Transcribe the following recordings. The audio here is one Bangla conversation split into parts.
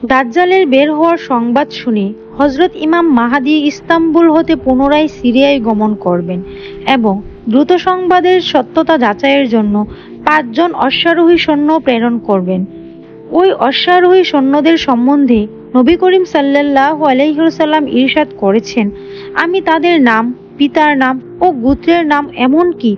দাজ্জালের বের হওয়ার সংবাদ শুনে হযরত ইমাম মাহদী ইস্তাম্বুল হতে পুনরায় সিরিয়ায় গমন করবেন এবং দ্রুত সংবাদের সত্যতা যাচাইয়ের জন্য ৫ জন অশ্বারোহী সৈন্য প্রেরণ করবেন। ওই অশ্বারোহী সৈন্যদের সম্বন্ধে নবী করিম সাল্লাল্লাহু আলাইহি ওয়াসাল্লাম ইরশাদ করেছেন, আমি তাদের নাম, পিতার নাম ও গোত্রের নাম এমনকি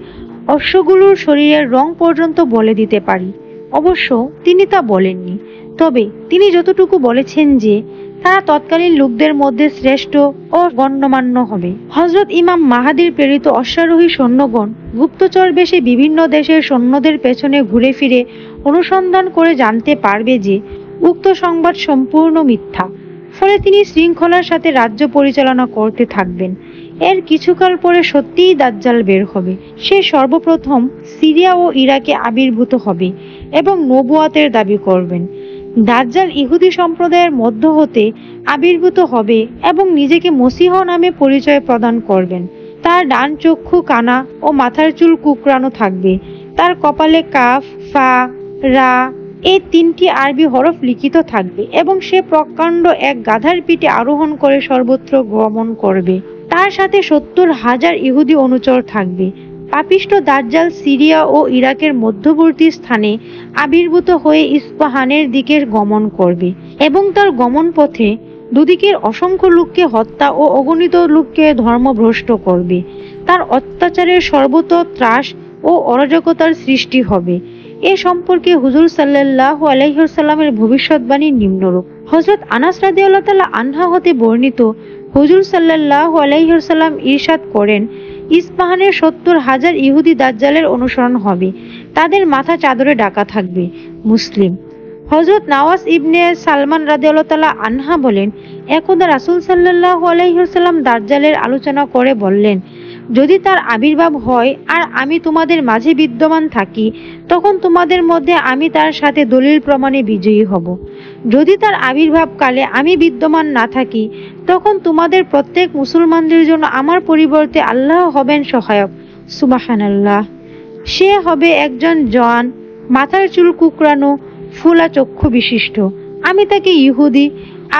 অশ্বগুলোর শরীরের রং পর্যন্ত বলে দিতে পারি। অবশ্য তিনি তা বলেননি, তবে তিনি যতটুকু বলেছেন যে তারা তৎকালীন লোকদের মধ্যে শ্রেষ্ঠ ও গণ্যমান্য হবে। হযরত ইমাম মাহদীর প্রেরিত অশ্বারোহী সৈন্যগণ গুপ্তচর বেশে বিভিন্ন দেশের সৈন্যদের পেছনে ঘুরে ফিরে অনুসন্ধান করে জানতে পারবে যে উক্ত সংবাদ সম্পূর্ণ মিথ্যা। ফলে তিনি শৃঙ্খলার সাথে রাজ্য পরিচালনা করতে থাকবেন। এর কিছুকাল পরে সত্যিই দাজ্জাল বের হবে। সে সর্বপ্রথম সিরিয়া ও ইরাকে আবির্ভূত হবে এবং নবুয়াতের দাবি করবেন। দাজ্জাল ইহুদি সম্প্রদায়ের মধ্য হতে আবির্ভূত হবে এবং নিজেকে মসিহ নামে পরিচয় প্রদান করবেন। তার ডান চক্ষু কানা ও মাথার চুল কুকরানো থাকবে। তার কপালে কাফ, ফা, রা এই ৩টি আরবি হরফ লিখিত থাকবে এবং সে প্রকাণ্ড এক গাধার পিঠে আরোহণ করে সর্বত্র গমন করবে। তার সাথে ৭০,০০০ ইহুদি অনুচর থাকবে। পাপিষ্ঠ দাজ্জাল সিরিয়া ও ইরাকের মধ্যবর্তী স্থানে আবির্ভূত হয়ে ইস্পাহানের দিকে গমন করবে এবং তার গমন পথে দুদিকের অসংখ্য লোককে হত্যা ও অগণিত লোককে ধর্মভ্রষ্ট করবে। তার অত্যাচারের সর্বত্র ত্রাস ও অরাজকতার সৃষ্টি হবে। এ সম্পর্কে হুজুর সাল্লাল্লাহু আলাইহি ওয়াসাল্লামের ভবিষ্যৎবাণী নিম্নরূপ। হযরত আনাস রাদিয়াল্লাহু তাআলা আনহা হতে বর্ণিত, হুজুর সাল্লাল্লাহু আলাইহি ওয়াসাল্লাম ইরশাদ করেন, ইস্পাহানের ৭০,০০০ ইহুদি দাজ্জালের অনুসরণ হবে। তাদের মাথা চাদরে ঢাকা থাকবে। মুসলিম। হযরত নওয়াস ইবনে সালমান রাদিয়াল্লাহু তাআলা আনহা বলেন, একদা রাসূল সাল্লাল্লাহু আলাইহি ওয়াসাল্লাম দাজ্জালের আলোচনা করে বললেন, যদি তার আবির্ভাব হয় আর আমি তোমাদের মাঝে বিদ্যমান থাকি, তখন তোমাদের মধ্যে আমি তার সাথে দলিল প্রমাণে বিজয়ী হব। যদি তার আবির্ভাবকালে আমি বিদ্যমান না থাকি, তখন তোমাদের প্রত্যেক মুসলমানদের জন্য আমার পরিবর্তে আল্লাহ হবেন সহায়ক। সুবহানাল্লাহ। সে হবে একজন জওয়ান, মাথার চুল কুকরানো, ফুলা চক্ষু বিশিষ্ট। আমি তাকে ইহুদি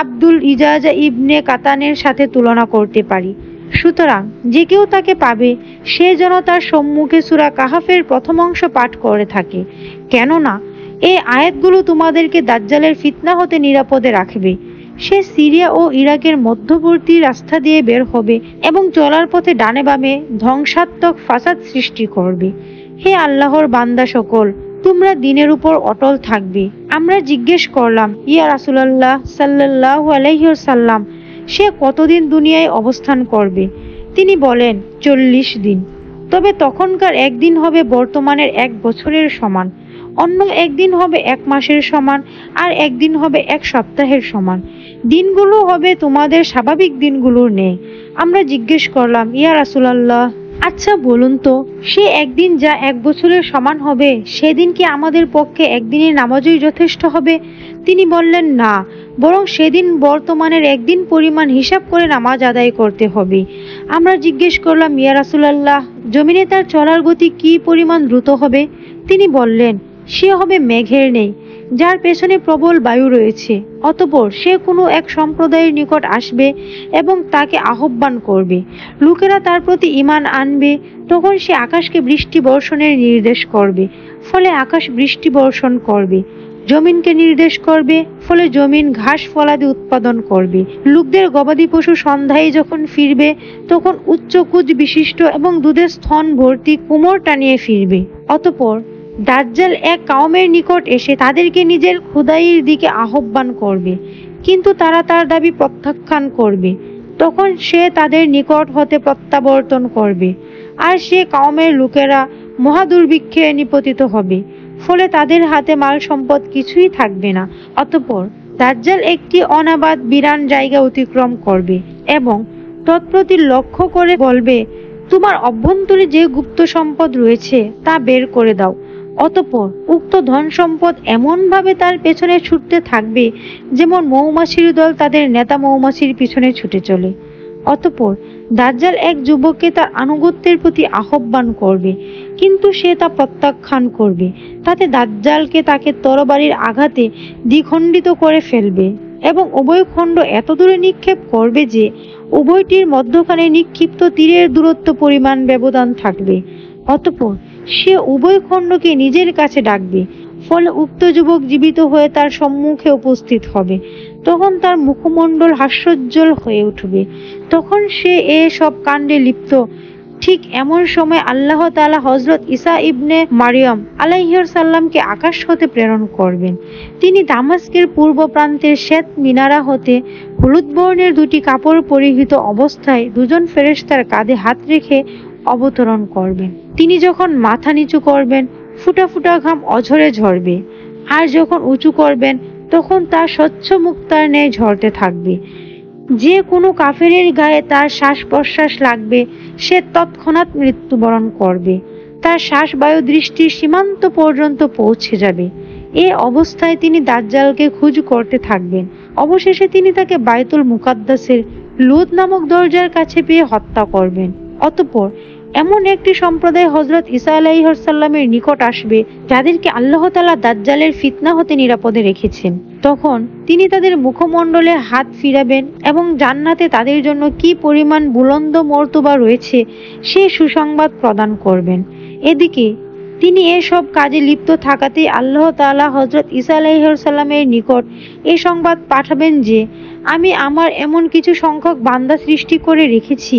আব্দুল ইজাজা ইবনে কাতানের সাথে তুলনা করতে পারি। সুতরাং যে কেউ তাকে পাবে সে যেন তার সম্মুখে সূরা কাহাফের প্রথম অংশ পাঠ করে থাকে, কেননা এই আয়াতগুলো তোমাদেরকে দাজ্জালের ফিতনা হতে নিরাপদে রাখবে। সে সিরিয়া ও ইরাকের মধ্যবর্তী রাস্তা দিয়ে বের হবে এবং চলার পথে ডানে বামে ধ্বংসাত্মক ফাসাদ সৃষ্টি করবে। হে আল্লাহর বান্দা সকল, তোমরা দ্বীনের উপর অটল থাকবে। আমরা জিজ্ঞেস করলাম, ইয়া রাসূলুল্লাহ সাল্লাল্লাহু আলাইহি ওয়াসাল্লাম, সে কতদিন দুনিয়ায় অবস্থান করবে? তিনি বলেন, ৪০ দিন। তবে তখনকার একদিন হবে বর্তমানের ১ বছরের সমান, অন্য একদিন হবে ১ মাসের সমান, আর একদিন হবে ১ সপ্তাহের সমান। দিনগুলো হবে তোমাদের স্বাভাবিক দিনগুলোর ন্যায়। আমরা জিজ্ঞেস করলাম, ইয়া রাসূলুল্লাহ, আচ্ছা বলুন তো, সে একদিন যা ১ বছরের সমান হবে, সেদিন কি আমাদের পক্ষে একদিনের নামাজই যথেষ্ট হবে? তিনি বললেন, না, বরং সেদিন বর্তমানের একদিন পরিমাণ হিসাব করে নামাজ আদায় করতে হবে। আমরা জিজ্ঞেস করলাম, ইয়া রাসূলুল্লাহ, জমিনে তার চলার গতি কি পরিমাণ দ্রুত হবে? তিনি বললেন, সে হবে মেঘের ন্যায়, যার পেছনে প্রবল বায়ু রয়েছে। অতঃপর সে কোনো এক সম্প্রদায়ের নিকট আসবে এবং তাকে আহ্বান করবে। লোকেরা তার প্রতি ঈমান আনবে। তখন সে আকাশকে বৃষ্টি বর্ষণের নির্দেশ করবে, ফলে আকাশ বৃষ্টি বর্ষণ করবে। জমিনকে নির্দেশ করবে, ফলে জমিন ঘাস ফলাদি উৎপাদন করবে। লোকদের গবাদি পশু সন্ধ্যায় যখন ফিরবে, তখন উচ্চ কুচ বিশিষ্ট এবং দুধের স্তন ভর্তি কোমর টানিয়ে ফিরবে। অতঃপর দাজ্জাল এক কওমের নিকট এসে তাদেরকে নিজের খোদাইয়ের দিকে আহ্বান করবে, কিন্তু তারা তার দাবি প্রত্যাখ্যান করবে। তখন সে তাদের নিকট হতে প্রত্যাবর্তন করবে, আর সে কওমের লোকেরা মহাদুর্ভিক্ষে নিপতিত হবে, ফলে তাদের হাতে মাল সম্পদ কিছুই থাকবে না। অতঃপর দাজ্জাল একটি অনাবাদ বিরান জায়গা অতিক্রম করবে এবং তৎপ্রতি লক্ষ্য করে বলবে, তোমার অভ্যন্তরে যে গুপ্ত সম্পদ রয়েছে তা বের করে দাও। অতঃপর উক্ত ধন সম্পদ এমনভাবে তার পেছনে ছুটতে থাকবে যেমন মৌমাছির দল তাদের নেতা মৌমাছির পিছনে ছুটে চলে। অতঃপর দাজ্জাল এক যুবককে তার আনুগত্যের প্রতি আহ্বান করবে, কিন্তু সে তা প্রত্যাখ্যান করবে। তাতে দাজ্জালকে তাকে তরবারির আঘাতে দ্বিখণ্ডিত করে ফেলবে এবং উভয় খণ্ড এত দূরে নিক্ষেপ করবে যে উভয়টির মধ্যখানে নিক্ষিপ্ত তীরের দূরত্ব পরিমাণ ব্যবধান থাকবে। অতঃপর সে উভয় খণ্ডকে নিজের কাছে ডাকবে, ফলে উক্ত যুবক জীবিত হয়ে তার সম্মুখে উপস্থিত হবে। তখন তার মুখমণ্ডল হাস্যোজ্জ্বল হয়ে উঠবে। তখন সে সব কাণ্ডে লিপ্ত। ঠিক এমন সময় আল্লাহ তাআলা হযরত ঈসা ইবনে মারিয়াম আলাইহিস সালামকে আকাশ হতে প্রেরণ করবেন। তিনি দামাস্কের পূর্ব প্রান্তের শ্বেত মিনারা হতে হলুদ বর্ণের দুটি কাপড় পরিহিত অবস্থায় দুজন ফেরেশতার কাঁধে হাত রেখে অবতরণ করবেন। তিনি যখন মাথা নিচু করবেন, ফুটা ফুটা ঘাম অঝরে ঝরবে, আর যখন উঁচু করবেন তখন তা স্বচ্ছ মুক্তার ন্যায় ঝরতে থাকবে। যে কোনো কাফেরের গায়ে তার শ্বাস প্রশ্বাস লাগবে, সে তৎক্ষণাৎ মৃত্যুবরণ করবে। তার শ্বাস বায়ু দৃষ্টির সীমান্ত পর্যন্ত পৌঁছে যাবে। এ অবস্থায় তিনি দাজ্জালকে খোঁজ করতে থাকবেন। অবশেষে তিনি তাকে বাইতুল মুকাদ্দাসের লুদ নামক দরজার কাছে পেয়ে হত্যা করবেন। অতঃপর এমন একটি সম্প্রদায় হযরত ঈসা আলাইহিস সালামের নিকট আসবে যাদেরকে আল্লাহ তাআলা দাজ্জালের ফিতনা হতে নিরাপদে রেখেছেন। তখন তিনি তাদের মুখমণ্ডলে হাত ফিরাবেন এবং জান্নাতে তাদের জন্য কি পরিমাণ বুলন্দ মর্তবা রয়েছে সে সুসংবাদ প্রদান করবেন। এদিকে তিনি এসব কাজে লিপ্ত থাকাতেই আল্লাহ তাআলা হযরত ঈসা আলাইহিস সালামের নিকট এই সংবাদ পাঠাবেন যে আমি আমার এমন কিছু সংখ্যক বান্দা সৃষ্টি করে রেখেছি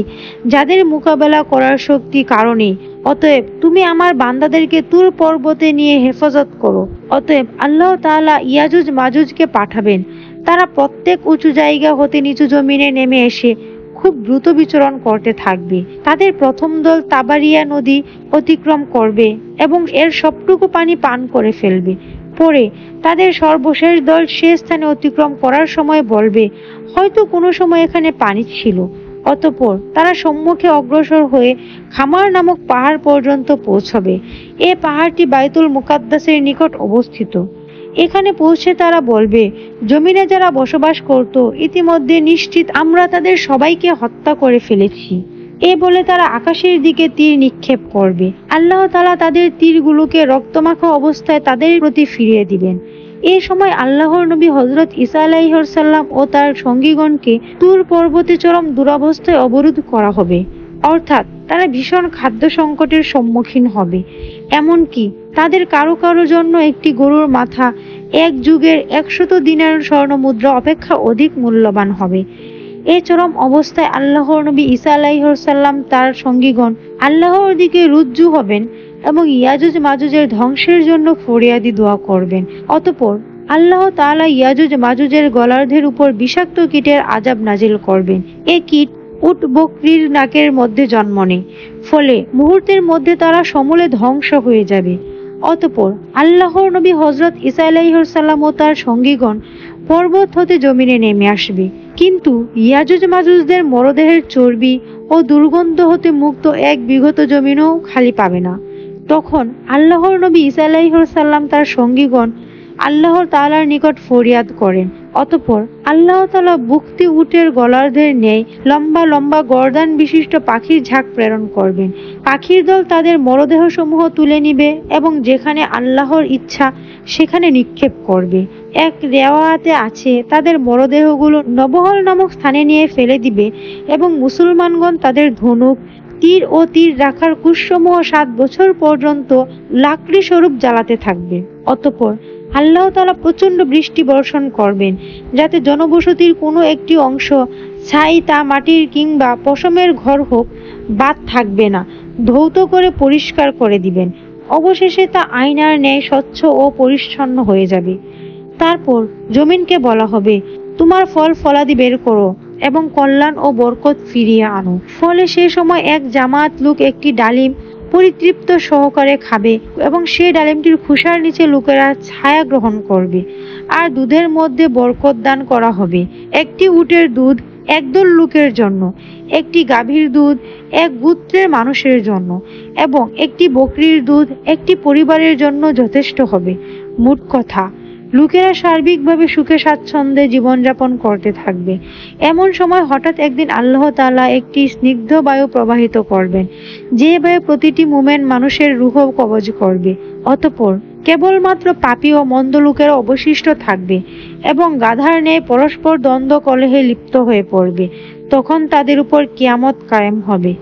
যাদের মোকাবেলা করার শক্তি কারণে। অতএব তুমি আমার বান্দাদেরকে তুর পর্বতে নিয়ে হেফাজত করো। অতএব আল্লাহ তাআলা ইয়াজুজ মাজুজকে পাঠাবেন। তারা প্রত্যেক উঁচু জায়গা হতে নিচু জমিনে নেমে এসে খুব দ্রুত বিচরণ করতে থাকবে। তাদের প্রথম দল তাবারিয়া নদী অতিক্রম করবে এবং এর সবটুকু পানি পান করে ফেলবে। পরে তাদের সর্বশেষ দল সে স্থানে অতিক্রম করার সময় বলবে, হয়তো কোনো সময় এখানে পানি ছিল। অতঃপর তারা সম্মুখে অগ্রসর হয়ে খামার নামক পাহাড় পর্যন্ত পৌঁছবে। এ পাহাড়টি বাইতুল মুকাদ্দাসের নিকট অবস্থিত। এখানে পৌঁছে তারা বলবে, জমিনে যারা বসবাস করত ইতিমধ্যে নিশ্চিত আমরা তাদের সবাইকে হত্যা করে ফেলেছি। এ বলে তারা আকাশের দিকে তীর নিক্ষেপ করবে। আল্লাহ তাআলা তাদের তীরগুলোকে রক্তমাখা অবস্থায় তাদের প্রতি ফিরিয়ে দিবেন। এই সময় আল্লাহর নবী হযরত ঈসা আলাইহিস সালাম ও তার সঙ্গীগণকে তুর পর্বতে চরম দুরবস্থায় অবরোধ করা হবে, অর্থাৎ তারা ভীষণ খাদ্য সংকটের সম্মুখীন হবে। এমনকি তাদের কারো কারো জন্য একটি গরুর মাথা এক যুগের 100 দিনার স্বর্ণ মুদ্রা অপেক্ষা অধিক মূল্যবান হবে। এই চরম অবস্থায় আল্লাহর নবী ঈসা আলাইহিস সালাম তার সঙ্গীগণ আল্লাহর দিকে রুজু হবেন এবং ইয়াজুজ মাজুজের ধ্বংসের জন্য ফরিয়াদি দোয়া করবেন। অতঃপর আল্লাহ তাআলা ইয়াজুজ মাজুজের গলার্ধের উপর বিষাক্ত কীটের আযাব নাজিল করবেন। এই কীট উট বকরির নাকের মধ্যে জন্ম নেয়, ফলে মুহূর্তের মধ্যে তারা সমূলে ধ্বংস হয়ে যাবে। অতঃপর আল্লাহর নবী হযরত ঈসা আলাইহিস সালাম ও তার সঙ্গীগণ পর্বত হতে জমিনে নেমে আসবে, কিন্তু ইয়াজুজ মাজুজদের মরদেহের চর্বি ও দুর্গন্ধ হতে মুক্ত এক বিগত জমিনও খালি পাবে না। তখন আল্লাহর নবী ঈসা আলাইহিস সালাম তার সঙ্গীগণ আল্লাহ তাআলার নিকট ফরিয়াদ করেন। অতঃপর আল্লাহ তাআলা বুকতি উটের গলার্ধের ন্যায় লম্বা লম্বা গর্দান বিশিষ্ট পাখির ঝাঁক প্রেরণ করবেন। পাখির দল তাদের মরদেহ সমূহ তুলে নিবে এবং যেখানে আল্লাহর ইচ্ছা সেখানে নিক্ষেপ করবে। এক রেওয়ায়াতে আছে তাদের মরদেহগুলো নবহল নামক স্থানে নিয়ে ফেলে দিবে এবং মুসলমানগণ তাদের ধনুক তীর ও তীর রাখার কুশসমূহ 7 বছর পর্যন্ত লাকড়ি স্বরূপ জ্বালাতে থাকবে। অতঃপর আল্লাহ তাআলা প্রচন্ড বৃষ্টি বর্ষণ করবেন, যাতে জনবসতির কোনো একটি অংশ ছাই তা মাটির কিংবা পশমের ঘর হোক বাদ থাকবে না, ধৌত করে পরিষ্কার করে দিবেন। অবশেষে তা আয়নার ন্যায় স্বচ্ছ ও পরিচ্ছন্ন হয়ে যাবে। তারপর জমিনকে বলা হবে, তোমার ফল ফলাদি বের করো এবং কল্যাণ ও বরকত ফিরিয়ে আনো। ফলে সে সময় এক জামাত লোক একটি ডালিম পরিতৃপ্ত সহকারে খাবে এবং সেই ডালিমটির খোসার নিচে লোকেরা ছায়া গ্রহণ করবে। আর দুধের মধ্যে বরকত দান করা হবে। একটি উটের দুধ একদল লোকের জন্য, একটি গাভীর দুধ এক গোত্রের মানুষের জন্য এবং একটি বকরির দুধ একটি পরিবারের জন্য যথেষ্ট হবে। মোট কথা, লোকেরা সার্বিকভাবে সুখে স্বাচ্ছন্দ্যে জীবনযাপন করতে থাকবে। এমন সময় হঠাৎ একদিন আল্লাহ তাআলা একটি স্নিগ্ধ বায়ু প্রবাহিত করবেন, যে বায়ু প্রতিটি মুমিন মানুষের রূহ কবজ করবে। অতঃপর কেবলমাত্র পাপী ও মন্দ লোকেরা অবশিষ্ট থাকবে এবং গাধার ন্যায় পরস্পর দ্বন্দ্ব কলহে লিপ্ত হয়ে পড়বে। তখন তাদের উপর কিয়ামত কায়েম হবে।